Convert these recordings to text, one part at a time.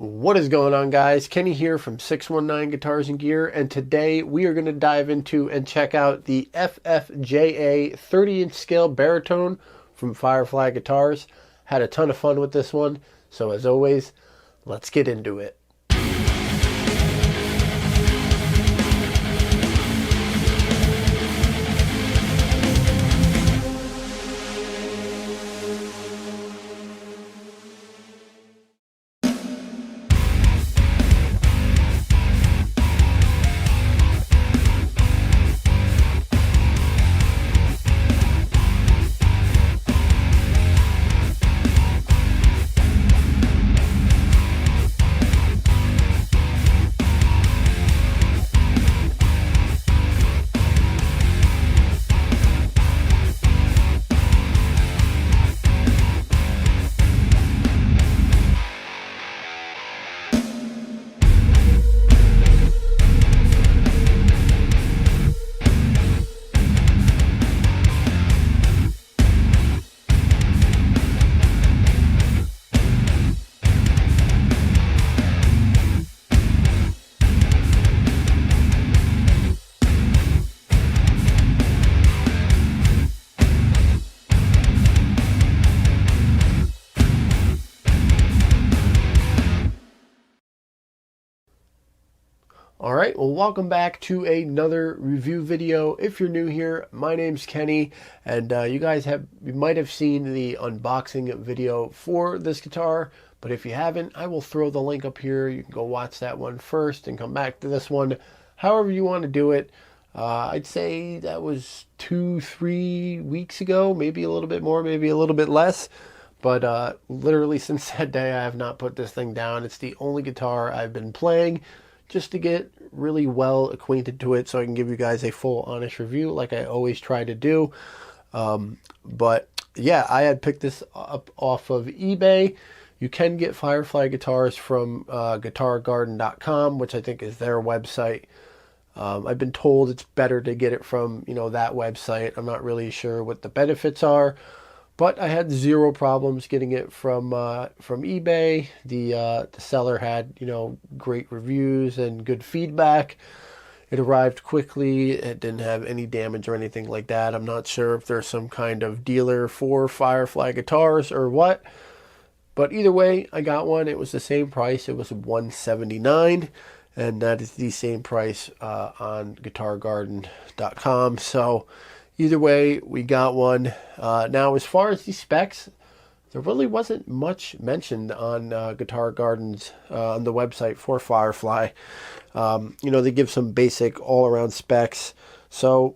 What is going on, guys? Kenny here from 619 Guitars and Gear, and today we are going to dive into and check out the FFJA 30-inch scale baritone from Firefly Guitars. Had a ton of fun with this one, so as always, let's get into it. Alright, well, welcome back to another review video. If you're new here, my name's Kenny, and you might have seen the unboxing video for this guitar, but if you haven't, I will throw the link up here. You can go watch that one first and come back to this one, however you want to do it. I'd say that was 2-3 weeks ago, maybe a little bit more, maybe a little bit less. But literally since that day, I have not put this thing down. It's the only guitar I've been playing just to get really well acquainted to it so I can give you guys a full honest review like I always try to do. But yeah, I had picked this up off of eBay. You can get Firefly guitars from guitargarden.com, which I think is their website. I've been told it's better to get it from, that website. I'm not really sure what the benefits are, but I had zero problems getting it from eBay. The seller had, great reviews and good feedback. It arrived quickly. It didn't have any damage or anything like that. I'm not sure if there's some kind of dealer for Firefly guitars or what. But either way, I got one. It was the same price. It was $179, and that is the same price on guitargarden.com. So either way, we got one. Now, as far as the specs, there really wasn't much mentioned on Guitar Garden's on the website for Firefly. They give some basic all-around specs. So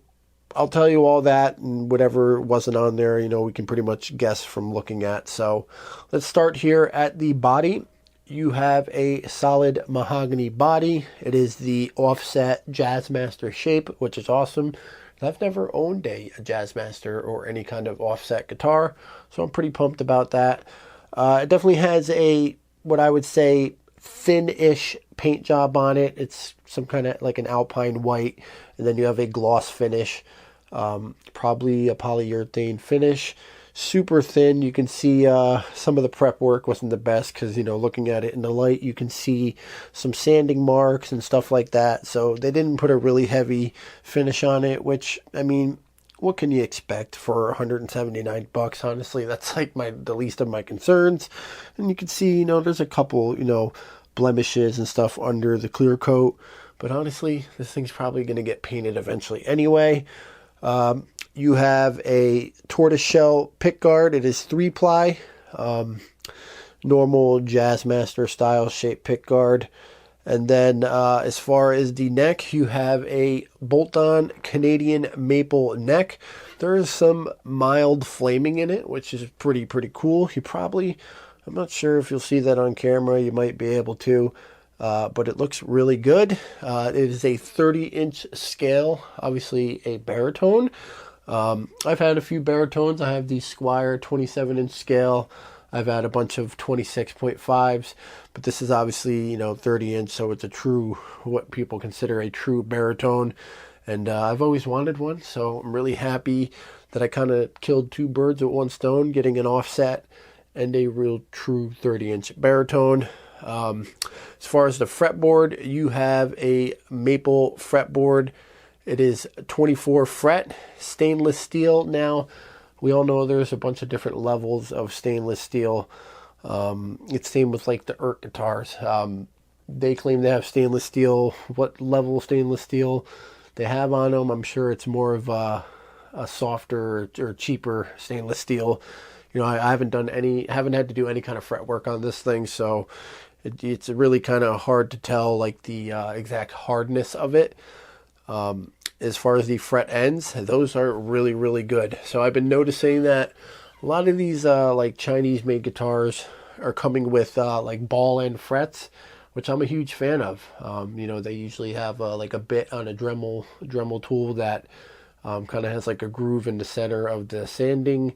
I'll tell you all that, and whatever wasn't on there, we can pretty much guess from looking at. So let's start here at the body. You have a solid mahogany body. It is the offset Jazzmaster shape, which is awesome. I've never owned a Jazzmaster or any kind of offset guitar, so I'm pretty pumped about that. It definitely has what I would say, thin-ish paint job on it. It's some kind of like an alpine white, and then you have a gloss finish, probably a polyurethane finish. Super thin. You can see some of the prep work wasn't the best because, looking at it in the light, you can see some sanding marks and stuff like that. So they didn't put a really heavy finish on it, which, what can you expect for $179? Honestly, that's like the least of my concerns. And you can see, there's a couple, blemishes and stuff under the clear coat. But honestly, this thing's probably going to get painted eventually anyway. You have a tortoiseshell pickguard. It is 3-ply, normal Jazzmaster style shape pickguard. And then as far as the neck, you have a bolt-on Canadian maple neck. There is some mild flaming in it, which is pretty cool. I'm not sure if you'll see that on camera. You might be able to. But it looks really good. It is a 30-inch scale, obviously a baritone. I've had a few baritones. I have the Squire 27-inch scale. I've had a bunch of 26.5s, but this is obviously, 30-inch, so it's a true, what people consider a true baritone. And I've always wanted one, so I'm really happy that I kind of killed two birds with one stone, getting an offset and a real true 30-inch baritone. As far as the fretboard, you have a maple fretboard. It is 24 fret stainless steel. Now, we all know there's a bunch of different levels of stainless steel. It's same with like the guitars. They claim they have stainless steel. What level of stainless steel they have on them, I'm sure it's more of a softer or cheaper stainless steel. You know, I haven't had to do any kind of fret work on this thing, so it's really kind of hard to tell like the exact hardness of it. As far as the fret ends, those are really, really good. So I've been noticing that a lot of these like Chinese made guitars are coming with like ball end frets, which I'm a huge fan of. You know, they usually have like a bit on a Dremel tool that kind of has like a groove in the center of the sanding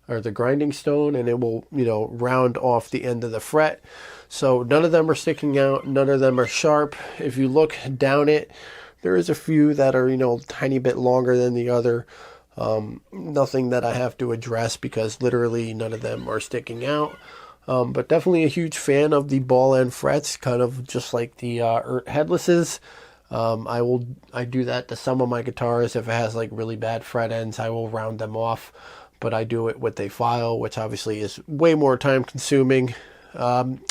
or the grinding stone, and it will, you know, round off the end of the fret. So none of them are sticking out, none of them are sharp. If you look down it, there is a few that are, you know, a tiny bit longer than the other. Nothing that I have to address because literally none of them are sticking out. But definitely a huge fan of the ball end frets, kind of just like the headlesses. I do that to some of my guitars. If it has like really bad fret ends, I will round them off, but I do it with a file, which obviously is way more time consuming.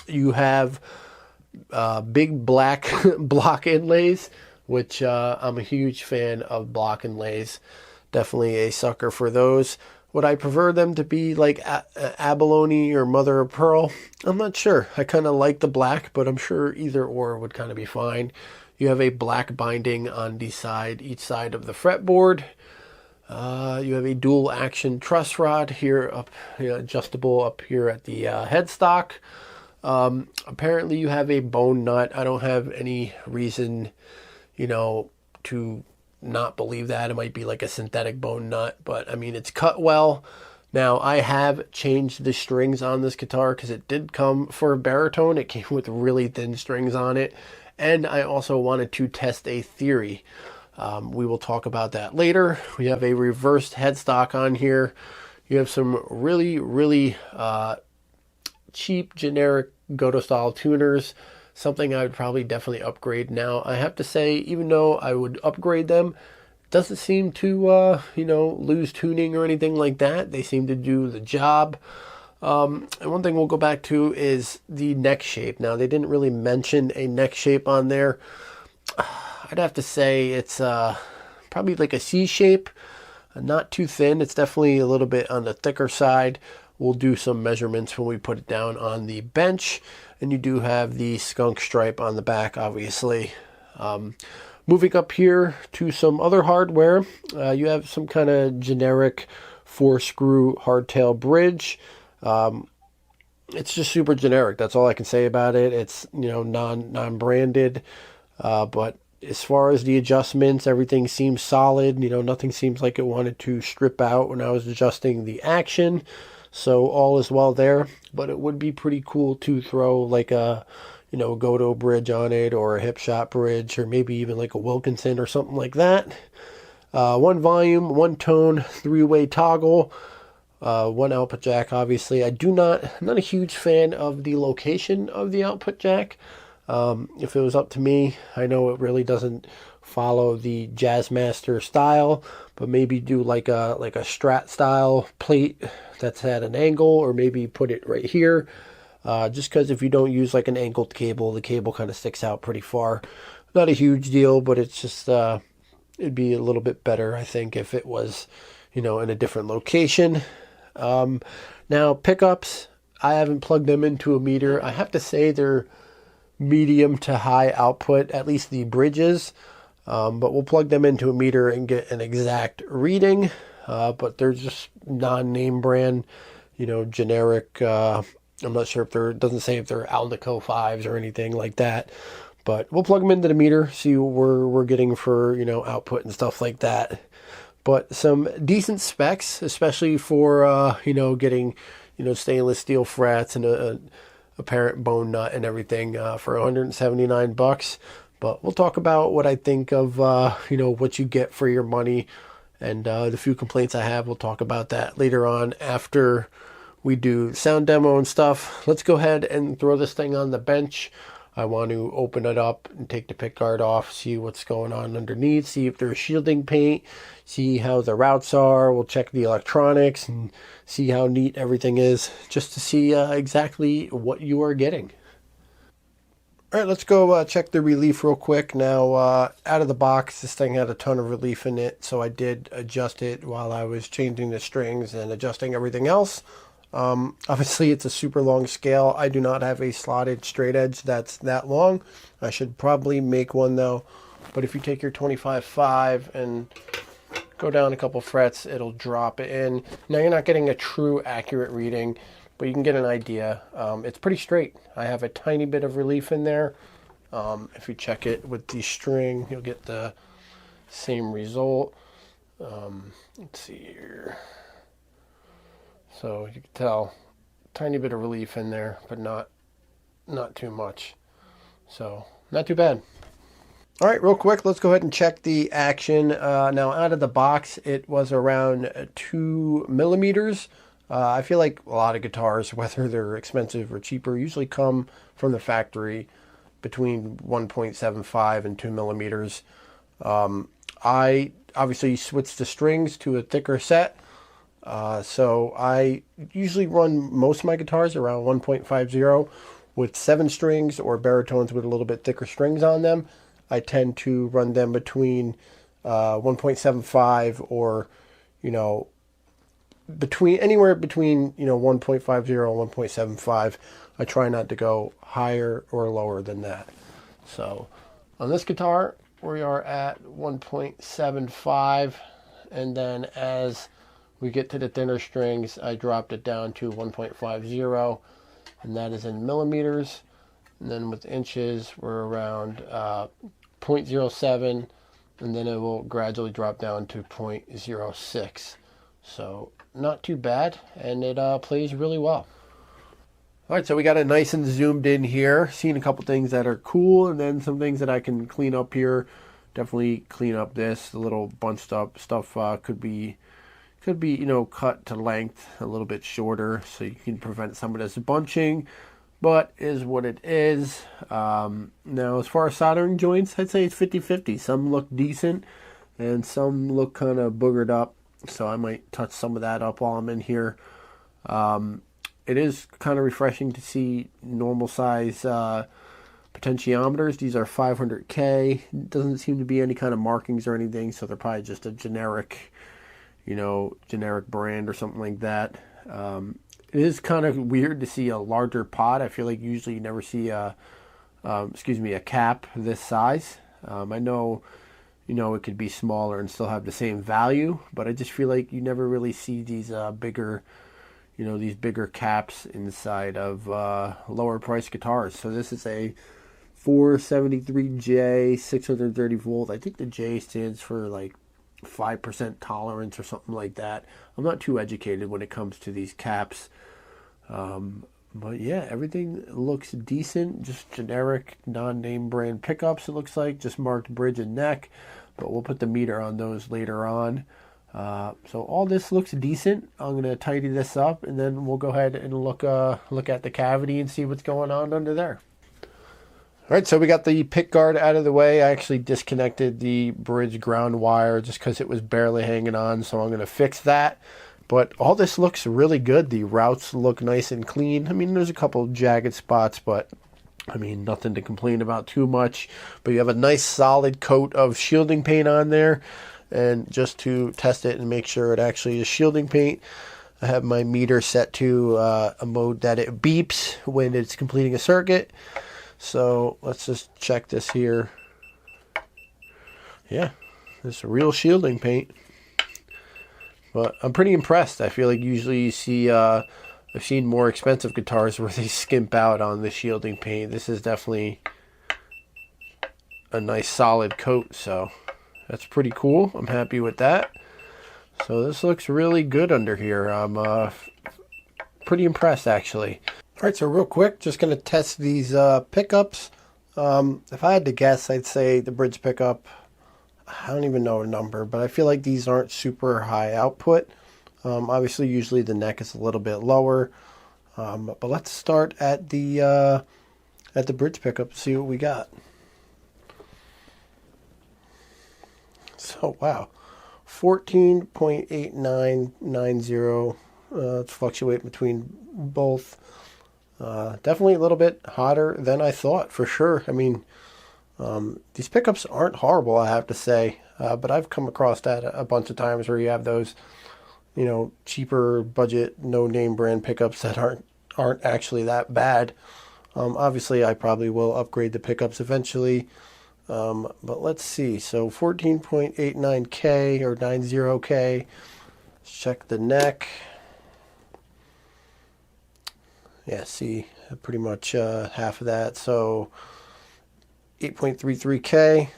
You have big black block inlays, which I'm a huge fan of block inlays. Definitely a sucker for those. Would I prefer them to be like abalone or mother of pearl? I'm not sure. I kind of like the black, but I'm sure either or would kind of be fine. You have a black binding on each side of the fretboard. You have a dual action truss rod here up, adjustable up here at the headstock. Apparently you have a bone nut. I don't have any reason, to not believe that. It might be like a synthetic bone nut, but I mean, it's cut well. Now, I have changed the strings on this guitar because it did come for a baritone. It came with really thin strings on it. And I also wanted to test a theory. We will talk about that later. We have a reversed headstock on here. You have some really, really cheap, generic Goto style tuners. Something I would probably definitely upgrade. Now, I have to say, even though I would upgrade them, it doesn't seem to, lose tuning or anything like that. They seem to do the job. And one thing we'll go back to is the neck shape. Now, they didn't really mention a neck shape on there. I'd have to say it's probably like a C shape, not too thin. It's definitely a little bit on the thicker side. We'll do some measurements when we put it down on the bench. And you do have the skunk stripe on the back, obviously. Moving up here to some other hardware, you have some kind of generic 4-screw hardtail bridge. It's just super generic. That's all I can say about it. It's, non-branded. But as far as the adjustments, everything seems solid. Nothing seems like it wanted to strip out when I was adjusting the action. So all is well there, but it would be pretty cool to throw like a, Goto bridge on it, or a hip shot bridge, or maybe even like a Wilkinson or something like that. One volume, one tone, 3-way toggle, one output jack, obviously. I'm not a huge fan of the location of the output jack. If it was up to me, I know it really doesn't follow the Jazzmaster style, but maybe do like a Strat style plate that's at an angle, or maybe put it right here. Just because if you don't use like an angled cable, the cable kind of sticks out pretty far. Not a huge deal, but it's just it'd be a little bit better, I think, if it was, in a different location. Now pickups, I haven't plugged them into a meter. I have to say they're medium to high output, at least the bridges. But we'll plug them into a meter and get an exact reading. But they're just non-name brand, generic. I'm not sure it doesn't say if they're Alnico 5s or anything like that. But we'll plug them into the meter, see what we're getting for, output and stuff like that. But some decent specs, especially for, getting, stainless steel frets and a apparent bone nut and everything for $179. But we'll talk about what I think of, what you get for your money, and the few complaints I have. We'll talk about that later on after we do sound demo and stuff. Let's go ahead and throw this thing on the bench. I want to open it up and take the pick guard off, see what's going on underneath, see if there's shielding paint, see how the routes are. We'll check the electronics and see how neat everything is, just to see exactly what you are getting. All right, let's go check the relief real quick. Now, out of the box, this thing had a ton of relief in it, so I did adjust it while I was changing the strings and adjusting everything else. Obviously, it's a super long scale. I do not have a slotted straight edge that's that long. I should probably make one, though. But if you take your 25.5 and go down a couple frets, it'll drop it in. Now, you're not getting a true accurate reading, but you can get an idea. It's pretty straight. I have a tiny bit of relief in there. If you check it with the string, you'll get the same result. Let's see here. So you can tell, tiny bit of relief in there, but not too much. So not too bad. All right, real quick, let's go ahead and check the action. Now, out of the box, it was around 2 millimeters. I feel like a lot of guitars, whether they're expensive or cheaper, usually come from the factory between 1.75 and 2 millimeters. I obviously switched the strings to a thicker set. So I usually run most of my guitars around 1.50 with 7 strings, or baritones with a little bit thicker strings on them. I tend to run them between 1.75 or, anywhere between 1.50 and 1.75. I try not to go higher or lower than that. So on this guitar, we are at 1.75, and then as we get to the thinner strings, I dropped it down to 1.50, and that is in millimeters. And then with inches, we're around 0.07, and then it will gradually drop down to 0.06. So not too bad, and it plays really well. All right, so we got it nice and zoomed in here. Seeing a couple things that are cool, and then some things that I can clean up here. Definitely clean up this. The little bunched up stuff could be cut to length a little bit shorter, so you can prevent some of this bunching, but is what it is. Now, as far as soldering joints, I'd say it's 50-50. Some look decent, and some look kind of boogered up, so I might touch some of that up while I'm in here. It is kind of refreshing to see normal size potentiometers. These are 500K. Doesn't seem to be any kind of markings or anything, so they're probably just a generic brand or something like that. It is kind of weird to see a larger pot. I feel like usually you never see a cap this size. I know, it could be smaller and still have the same value, but I just feel like you never really see these bigger caps inside of lower price guitars. So this is a 473J 630 volt. I think the J stands for like 5% tolerance or something like that. I'm not too educated when it comes to these caps. But yeah, everything looks decent. Just generic, non-name brand pickups, it looks like. Just marked bridge and neck. But we'll put the meter on those later on. So all this looks decent. I'm going to tidy this up, and then we'll go ahead and look at the cavity and see what's going on under there. All right, so we got the pick guard out of the way. I actually disconnected the bridge ground wire just because it was barely hanging on, so I'm going to fix that. But all this looks really good. The routes look nice and clean. I mean, there's a couple jagged spots, but I mean, nothing to complain about too much. But you have a nice solid coat of shielding paint on there. And just to test it and make sure it actually is shielding paint, I have my meter set to a mode that it beeps when it's completing a circuit. So let's just check this here. Yeah, this is real shielding paint. But I'm pretty impressed. I feel like usually you see, I've seen more expensive guitars where they skimp out on the shielding paint. This is definitely a nice solid coat, so that's pretty cool. I'm happy with that. So this looks really good under here. I'm pretty impressed, actually. All right, so real quick, just going to test these pickups. If I had to guess, I'd say the bridge pickup, I don't even know a number, but I feel like these aren't super high output. Obviously, usually the neck is a little bit lower, but let's start at the bridge pickup and see what we got. So wow, 14.8990. It's fluctuate between both. Definitely a little bit hotter than I thought, for sure. I mean, these pickups aren't horrible, I have to say, but I've come across that a bunch of times where you have those, cheaper budget, no name brand pickups that aren't actually that bad. Obviously, I probably will upgrade the pickups eventually, but let's see. So 14.89K or 90K. Let's check the neck. Yeah, see, pretty much half of that. So 8.33K.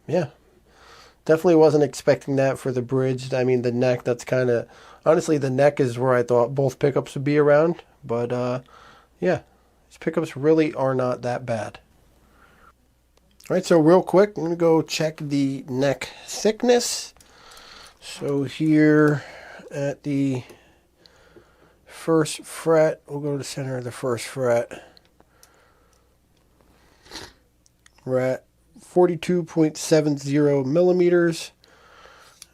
Yeah, definitely wasn't expecting that for the bridge. I mean, the neck, that's kind of, honestly, the neck is where I thought both pickups would be around. But yeah, these pickups really are not that bad. All right, so real quick, I'm going to go check the neck thickness. So here at the first fret, we'll go to the center of the first fret. We're at 42.70 millimeters.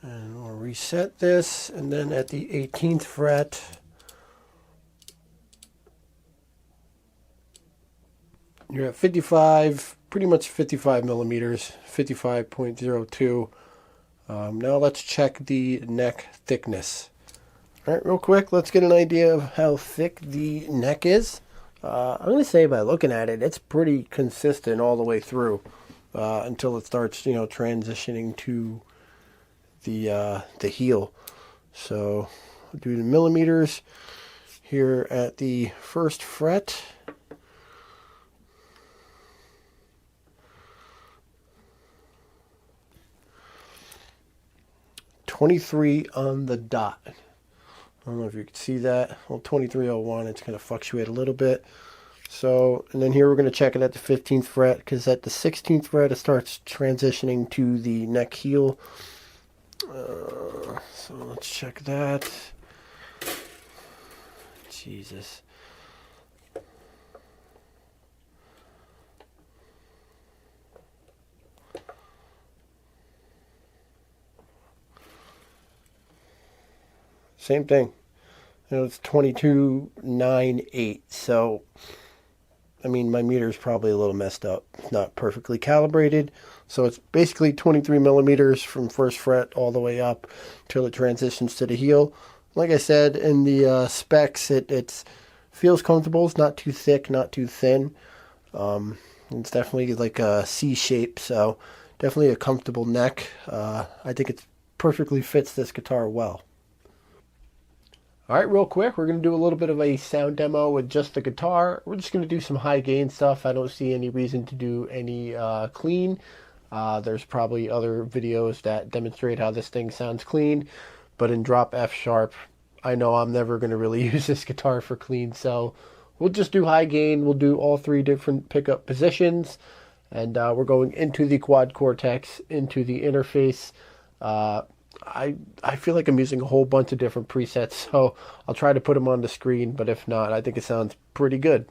And we'll reset this. And then at the 18th fret, you're at 55, pretty much 55 millimeters, 55.02. Now let's check the neck thickness. All right, real quick, let's get an idea of how thick the neck is. I'm going to say by looking at it, it's pretty consistent all the way through until it starts, transitioning to the heel. So we'll do the millimeters here at the first fret. .23 on the dot. I don't know if you can see that. Well, 2301, it's going to fluctuate a little bit. So, and then here we're going to check it at the 15th fret, because at the 16th fret it starts transitioning to the neck heel. So let's check that. Jesus. Same thing. It's 22.98. So, I mean, my meter is probably a little messed up. It's not perfectly calibrated. So it's basically 23 millimeters from first fret all the way up till it transitions to the heel. Like I said, in the specs, it feels comfortable. It's not too thick, not too thin. It's definitely like a C shape, so definitely a comfortable neck. I think it perfectly fits this guitar well. All right, real quick, we're going to do a little bit of a sound demo with just the guitar. We're just going to do some high gain stuff. I don't see any reason to do any clean. There's probably other videos that demonstrate how this thing sounds clean, but in drop F sharp, I know I'm never going to really use this guitar for clean, so we'll just do high gain. We'll do all three different pickup positions, and we're going into the quad cortex, into the interface. I feel like I'm using a whole bunch of different presets, so I'll try to put them on the screen, but if not, I think it sounds pretty good.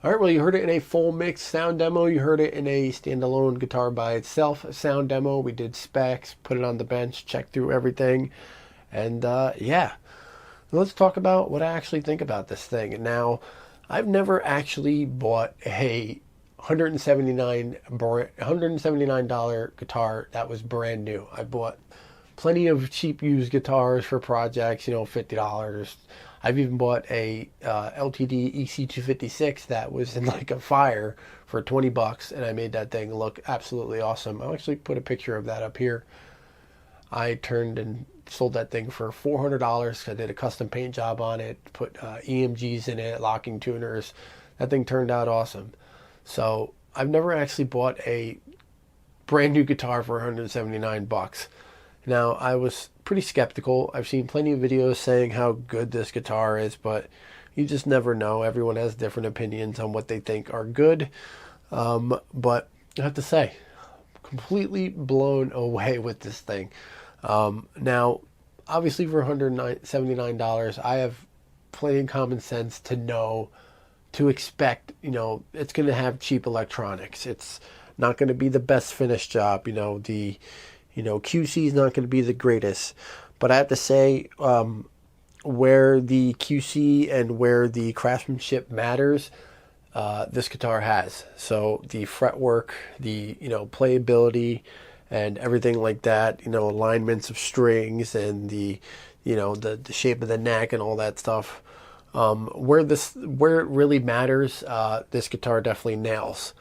All right, well, you heard it in a full mix sound demo. You heard it in a standalone guitar by itself sound demo. We did specs, put it on the bench, checked through everything. And yeah, let's talk about what I actually think about this thing. Now, I've never actually bought a $179 guitar that was brand new. I bought plenty of cheap used guitars for projects, you know, $50. I've even bought a LTD EC256 that was in like a fire for 20 bucks, and I made that thing look absolutely awesome. I'll actually put a picture of that up here. I turned and sold that thing for $400. I did a custom paint job on it, put EMGs in it, locking tuners. That thing turned out awesome. So I've never actually bought a brand new guitar for 179 bucks. Now, I was pretty skeptical. I've seen plenty of videos saying how good this guitar is, but you just never know. Everyone has different opinions on what they think are good. But I have to say, completely blown away with this thing. Now, obviously for $179, I have plenty of common sense to know, to expect, you know, it's going to have cheap electronics. It's not going to be the best finished job. QC is not going to be the greatest. But I have to say, where the QC and where the craftsmanship matters, this guitar has. So the fretwork, the, playability and everything like that, alignments of strings and the shape of the neck and all that stuff. Where it really matters, this guitar definitely nails.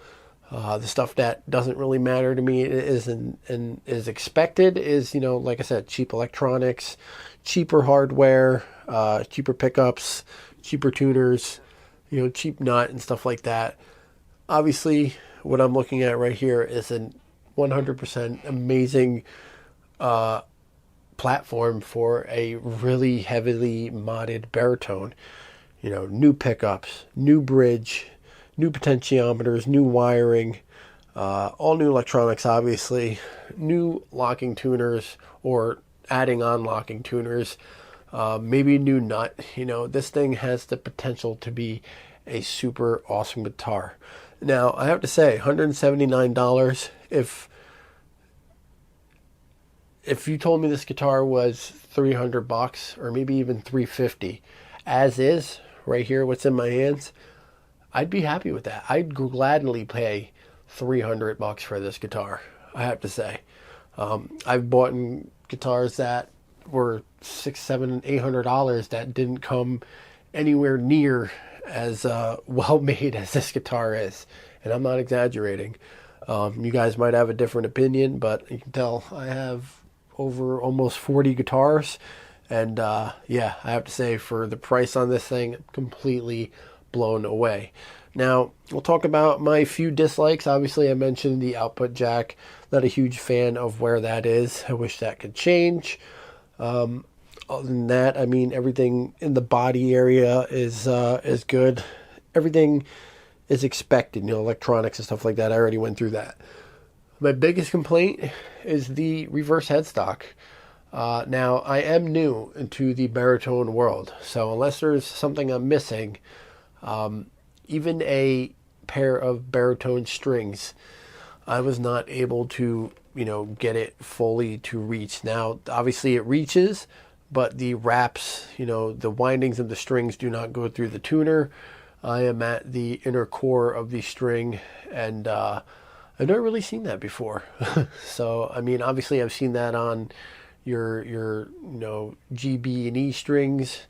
The stuff that doesn't really matter to me is expected is, like I said, cheap electronics, cheaper hardware, cheaper pickups, cheaper tuners, cheap nut and stuff like that. Obviously, what I'm looking at right here is a 100% amazing platform for a really heavily modded baritone. New pickups, new bridge, new potentiometers, new wiring, all new electronics, obviously, new locking tuners or adding on locking tuners, maybe a new nut. This thing has the potential to be a super awesome guitar. Now, I have to say, $179, if you told me this guitar was $300 or maybe even $350, as is, right here, what's in my hands, I'd be happy with that. I'd gladly pay $300 for this guitar, I have to say. I've bought guitars that were $600, $700, $800 that didn't come anywhere near as well made as this guitar is. And I'm not exaggerating. You guys might have a different opinion, but you can tell I have over almost 40 guitars. And yeah, I have to say, for the price on this thing, completely blown away. Now, we'll talk about my few dislikes. Obviously, I mentioned the output jack. Not a huge fan of where that is. I wish that could change. Other than that, I mean, everything in the body area is good. Everything is expected, electronics and stuff like that. I already went through that. My biggest complaint is the reverse headstock. Now, I am new into the baritone world, so unless there's something I'm missing, even a pair of baritone strings, I was not able to, get it fully to reach. Now, obviously it reaches, but the wraps, the windings of the strings do not go through the tuner. I am at the inner core of the string, and I've never really seen that before. So, I mean, obviously I've seen that on your G, B, and E strings,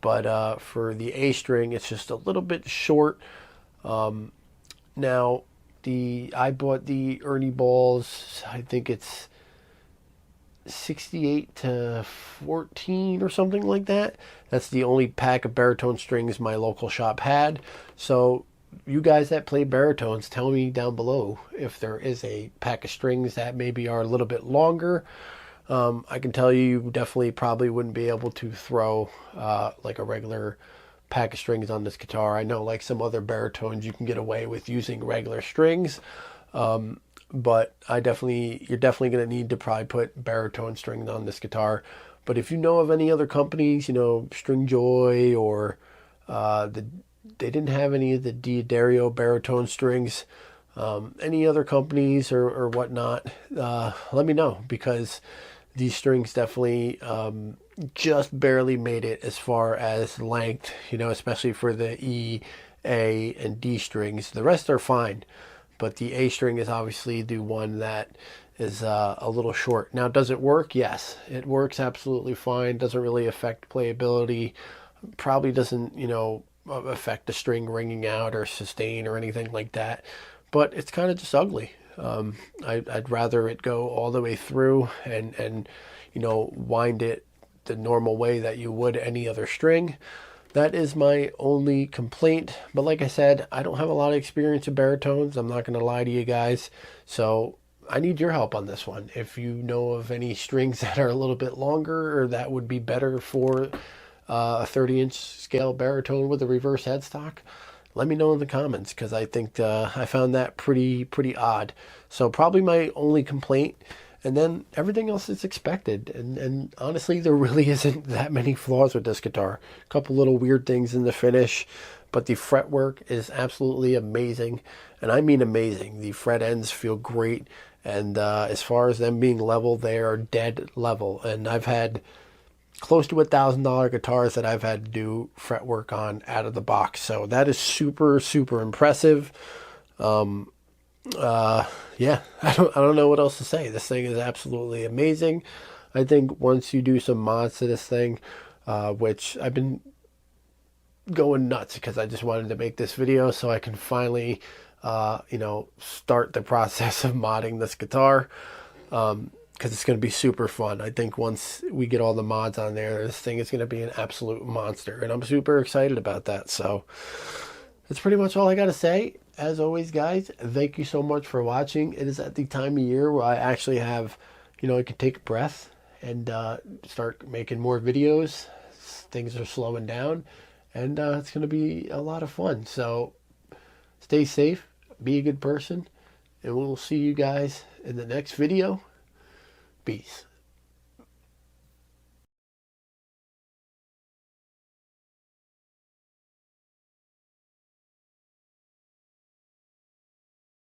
but for the A string, it's just a little bit short. Now, I bought the Ernie balls, I think it's 68-14 or something like that. That's the only pack of baritone strings my local shop had. So you guys that play baritones, tell me down below if there is a pack of strings that maybe are a little bit longer. I can tell you definitely probably wouldn't be able to throw like a regular pack of strings on this guitar. I know like some other baritones you can get away with using regular strings, but you're definitely going to need to probably put baritone strings on this guitar. But if you know of any other companies, Stringjoy or the they didn't have any of the D'Addario baritone strings. Any other companies or whatnot, let me know, because these strings definitely just barely made it as far as length, especially for the E, A, and D strings. The rest are fine, but the A string is obviously the one that is a little short. Now, does it work? Yes, it works absolutely fine. Doesn't really affect playability. Probably doesn't, affect the string ringing out or sustain or anything like that. But it's kind of just ugly. I'd rather it go all the way through and wind it the normal way that you would any other string. That is my only complaint. But like I said, I don't have a lot of experience with baritones. I'm not going to lie to you guys. So I need your help on this one. If you know of any strings that are a little bit longer or that would be better for a 30-inch scale baritone with a reverse headstock, let me know in the comments, because I think I found that pretty odd. So probably my only complaint, and then everything else is expected. And honestly, there really isn't that many flaws with this guitar. A couple little weird things in the finish, but the fretwork is absolutely amazing, and I mean amazing. The fret ends feel great, and as far as them being level, they are dead level. And I've had close to $1,000 guitars that I've had to do fretwork on out of the box. So that is super impressive. Yeah, I don't know what else to say. This thing is absolutely amazing. I think once you do some mods to this thing, which I've been going nuts because I just wanted to make this video so I can finally, start the process of modding this guitar. Because it's going to be super fun. I think once we get all the mods on there, this thing is going to be an absolute monster. And I'm super excited about that. So that's pretty much all I got to say. As always, guys, thank you so much for watching. It is at the time of year where I actually have, I can take a breath and start making more videos. Things are slowing down. And it's going to be a lot of fun. So stay safe. Be a good person. And we'll see you guys in the next video. Peace.